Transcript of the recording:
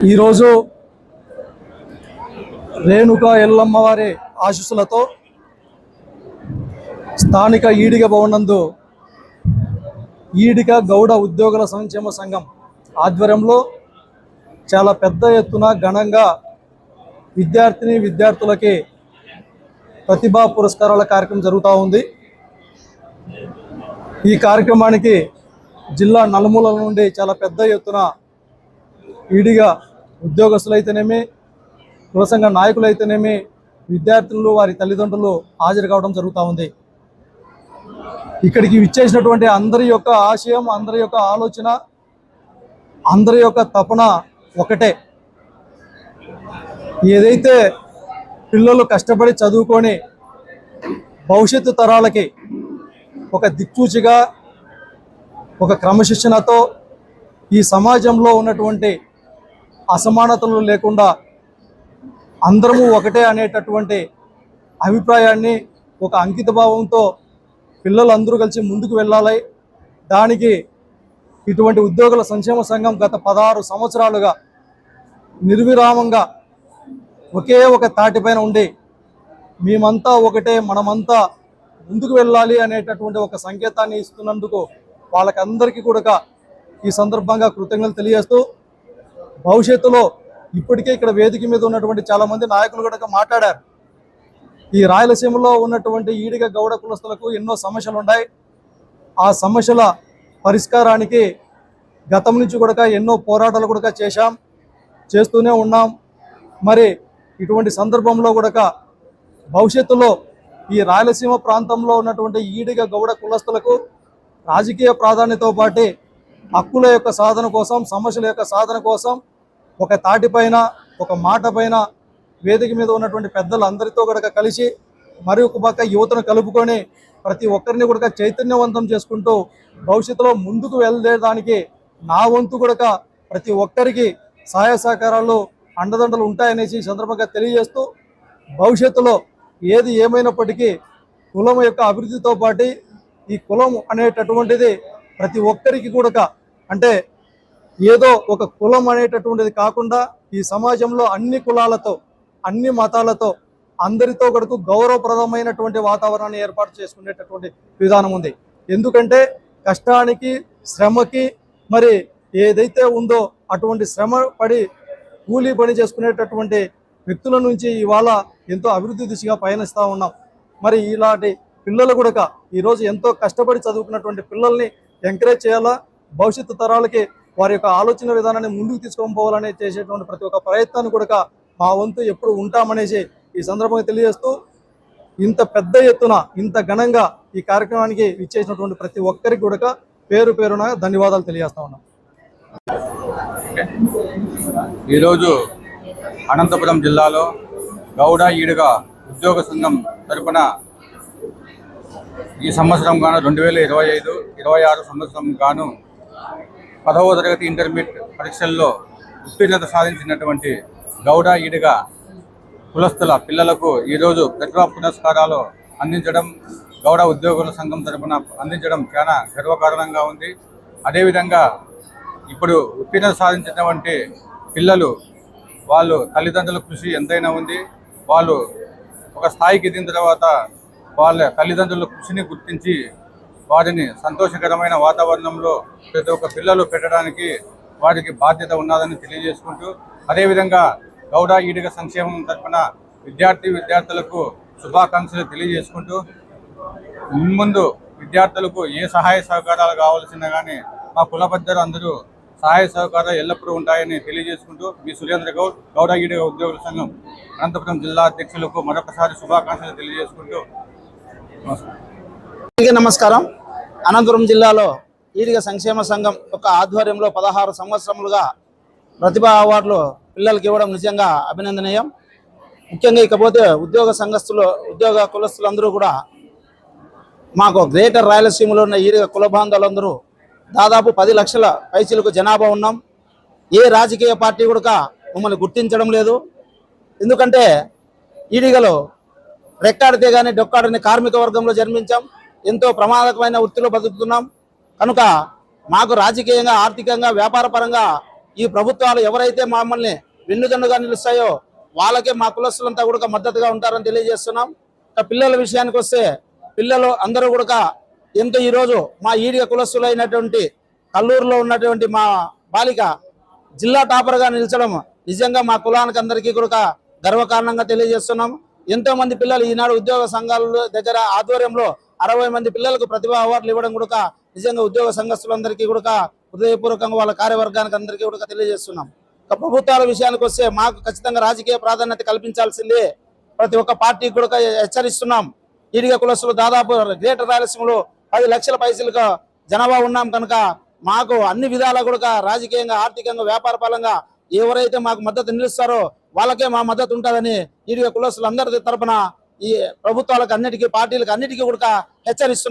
ఈరోజు రేణుకా ఎల్లమ్మ వారి ఆశీస్సులతో స్థానిక ఈడిగ భవనందు ఈడిగ గౌడ ఉద్యోగుల సంక్షేమ సంఘం ఆధ్వర్యంలో చాలా పెద్ద ఎత్తున ఘనంగా విద్యార్థులకి ప్రతిభా పురస్కారాల కార్యక్రమం జరుగుతూ ఉంది. ఈ కార్యక్రమానికి జిల్లా నలుమూలల నుండి చాలా పెద్ద ఎత్తున ఈడిగ ఉద్యోగస్తులైతేనేమి, కుల సంఘ నాయకులైతేనేమి, విద్యార్థులు వారి తల్లిదండ్రులు హాజరు కావడం జరుగుతూ ఉంది. ఇక్కడికి విచ్చేసినటువంటి అందరి యొక్క ఆశయం, అందరి యొక్క ఆలోచన, అందరి యొక్క తపన ఒకటే. ఏదైతే పిల్లలు కష్టపడి చదువుకొని భవిష్యత్తు తరాలకి ఒక దిక్సూచిగా, ఒక క్రమశిక్షణతో ఈ సమాజంలో ఉన్నటువంటి అసమానతలు లేకుండా అందరము ఒకటే అనేటటువంటి అభిప్రాయాన్ని, ఒక అంకిత భావంతో పిల్లలందరూ కలిసి ముందుకు వెళ్ళాలి. దానికి ఇటువంటి ఉద్యోగుల సంక్షేమ సంఘం గత 16 సంవత్సరాలుగా నిర్విరామంగా ఒకే ఒక తాటిపైన ఉండి మేమంతా ఒకటే, మనమంతా ముందుకు వెళ్ళాలి అనేటటువంటి ఒక సంకేతాన్ని ఇస్తున్నందుకు వాళ్ళకందరికీ కూడా ఈ సందర్భంగా కృతజ్ఞతలు తెలియజేస్తూ, భవిష్యత్తులో ఇప్పటికే ఇక్కడ వేదిక మీద ఉన్నటువంటి చాలామంది నాయకులు కూడా మాట్లాడారు. ఈ రాయలసీమలో ఉన్నటువంటి ఈడిగ గౌడ కులస్తులకు ఎన్నో సమస్యలు ఉన్నాయి. ఆ సమస్యల పరిష్కారానికి గతం నుంచి కూడా ఎన్నో పోరాటాలు కూడా చేస్తూనే ఉన్నాం. మరి ఇటువంటి సందర్భంలో కూడా భవిష్యత్తులో ఈ రాయలసీమ ప్రాంతంలో ఉన్నటువంటి ఈడిగ గౌడ కులస్తులకు రాజకీయ ప్రాధాన్యతతో పాటు హక్కుల యొక్క సాధన కోసం, సమస్యల యొక్క సాధన కోసం ఒక తాటిపైన, ఒక మాట పైన వేదిక మీద ఉన్నటువంటి పెద్దలందరితో కూడా కలిసి మరి ఒక పక్క యువతను కలుపుకొని ప్రతి ఒక్కరిని కూడా చైతన్యవంతం చేసుకుంటూ భవిష్యత్తులో ముందుకు వెళ్ళడానికి నా వంతు కూడా ప్రతి ఒక్కరికి సహాయ సహకారాలు, అండదండలు ఉంటాయనేసి సందర్భంగా తెలియజేస్తూ, భవిష్యత్తులో ఏది ఏమైనప్పటికీ కులం యొక్క అభివృద్ధితో పాటు ఈ కులం అనేటటువంటిది ప్రతి ఒక్కరికి కూడా, అంటే ఏదో ఒక కులం అనేటటువంటిది కాకుండా ఈ సమాజంలో అన్ని కులాలతో, అన్ని మతాలతో అందరితో కూడా గౌరవప్రదమైనటువంటి వాతావరణాన్ని ఏర్పాటు చేసుకునేటటువంటి విధానం ఉంది. ఎందుకంటే కష్టానికి, శ్రమకి మరి ఏదైతే ఉందో అటువంటి శ్రమ పడి కూలీ పని చేసుకునేటటువంటి వ్యక్తుల నుంచి ఇవాళ ఎంతో అభివృద్ధి దిశగా పయనిస్తూ ఉన్నాం. మరి ఇలాంటి పిల్లలు కూడా ఈరోజు ఎంతో కష్టపడి చదువుకున్నటువంటి పిల్లల్ని ఎంకరేజ్ చేయాలా, భవిష్యత్తు తరాలకి వారి యొక్క ఆలోచన విధానాన్ని ముందుకు తీసుకొని పోవాలని చేసేటువంటి ప్రతి ఒక్క ప్రయత్నాన్ని కూడా మా వంతు ఎప్పుడు ఉంటామనేసి ఈ సందర్భంగా తెలియజేస్తూ, ఇంత పెద్ద ఎత్తున ఇంత ఘనంగా ఈ కార్యక్రమానికి ఇచ్చేసినటువంటి ప్రతి ఒక్కరికి కూడా పేరు పేరున ధన్యవాదాలు తెలియజేస్తా ఉన్నాం. ఈరోజు అనంతపురం జిల్లాలో గౌడ ఈడుగ ఉద్యోగ సంఘం తరపున ఈ సంవత్సరం గాను 2025-26 సంవత్సరం గాను 10వ తరగతి ఇంటర్మీడియట్ పరీక్షల్లో ఉత్తీర్ణత సాధించినటువంటి గౌడ ఈడుగ కులస్తుల పిల్లలకు ఈరోజు ప్రతిభా పురస్కారాలు అందించడం, గౌడ ఉద్యోగుల సంఘం తరపున అందించడం చాలా గర్వకారణంగా ఉంది. అదేవిధంగా ఇప్పుడు ఉత్తీర్ణత సాధించినటువంటి పిల్లలు వాళ్ళు తల్లిదండ్రుల కృషి ఎంతైనా ఉంది. వాళ్ళు ఒక స్థాయికి ఎదిగిన తర్వాత వాళ్ళ తల్లిదండ్రుల కృషిని గుర్తించి వారిని సంతోషకరమైన వాతావరణంలో ప్రతి ఒక్క పిల్లలు పెట్టడానికి వారికి బాధ్యత ఉన్నదని తెలియజేసుకుంటూ, అదేవిధంగా గౌడ ఈడిగ సంక్షేమం తరఫున విద్యార్థులకు శుభాకాంక్షలు తెలియజేసుకుంటూ, ముందు విద్యార్థులకు ఏ సహాయ సహకారాలు కావాల్సినా కానీ మా కుల పెద్దలు అందరూ సహాయ సహకారాలు ఎల్లప్పుడూ ఉంటాయని తెలియజేసుకుంటూ, మీ సురేంద్ర గౌడ్, గౌడ ఈడిగ ఉద్యోగుల సంఘం అనంతపురం జిల్లా అధ్యక్షులకు మరొకసారి శుభాకాంక్షలు తెలియజేసుకుంటూ నమస్కారం. అనంతపురం జిల్లాలో ఈడిగ సంక్షేమ సంఘం యొక్క ఆధ్వర్యంలో 16 సంవత్సరములుగా ప్రతిభా అవార్డులు పిల్లలకి ఇవ్వడం నిజంగా అభినందనీయం. ముఖ్యంగా ఇకపోతే ఉద్యోగ కులస్తులందరూ కూడా మాకు గ్రేటర్ రాయలసీమలో ఉన్న ఈడిగ కుల బాంధవులందరూ దాదాపు 10 లక్షల పైచీలకు జనాభా ఉన్నాం. ఏ రాజకీయ పార్టీ కూడా మమ్మల్ని గుర్తించడం లేదు. ఎందుకంటే ఈడిగలో రెక్కాడితే కానీ డొక్కాడని కార్మిక వర్గంలో జన్మించాం. ఎంతో ప్రమాదకమైన వృత్తిలో బతుకుతున్నాం. కనుక మాకు రాజకీయంగా, ఆర్థికంగా, వ్యాపారపరంగా ఈ ప్రభుత్వాలు ఎవరైతే మమ్మల్ని వెన్నుదన్నుగా నిలుస్తాయో వాళ్ళకే మా కులస్తులంతా కూడా మద్దతుగా ఉంటారని తెలియజేస్తున్నాం. ఇక పిల్లల విషయానికి వస్తే పిల్లలు అందరూ కూడా ఎంతో ఈరోజు మా ఈడిగ కులస్తులైనటువంటి కల్లూరులో ఉన్నటువంటి మా బాలిక జిల్లా టాపర్గా నిలిచడం నిజంగా మా కులానికి అందరికీ కూడా గర్వకారణంగా తెలియజేస్తున్నాం. ఎంతో మంది పిల్లలు ఈనాడు ఉద్యోగ సంఘాల దగ్గర ఆధ్వర్యంలో 60 మంది పిల్లలకు ప్రతిభా అవార్డులు ఇవ్వడం కూడా నిజంగా ఉద్యోగ సంఘస్థులందరికీ కూడా హృదయపూర్వకంగా వాళ్ళ కార్యవర్గానికి అందరికీ కూడా తెలియజేస్తున్నాం. ఇక ప్రభుత్వాల విషయానికి వస్తే మాకు ఖచ్చితంగా రాజకీయ ప్రాధాన్యత కల్పించాల్సిందే ప్రతి ఒక్క పార్టీకి కూడా హెచ్చరిస్తున్నాం. ఈడిగ కులస్తులు దాదాపు గ్రేటర్ రాయలసీమలో 10 లక్షల పైసలుగా జనాభా ఉన్నాం కనుక మాకు అన్ని విధాలా కూడా రాజకీయంగా, ఆర్థికంగా, వ్యాపార పరంగా ఎవరైతే మాకు మద్దతు నిలుస్తారో వాళ్ళకే మా మద్దతు ఉంటుందని ఈడిగ కులస్తులందరి తరపున ఈ ప్రభుత్వాలకు అన్నిటికీ, పార్టీలకు అన్నిటికీ కూడా హెచ్చరిస్తున్నాం.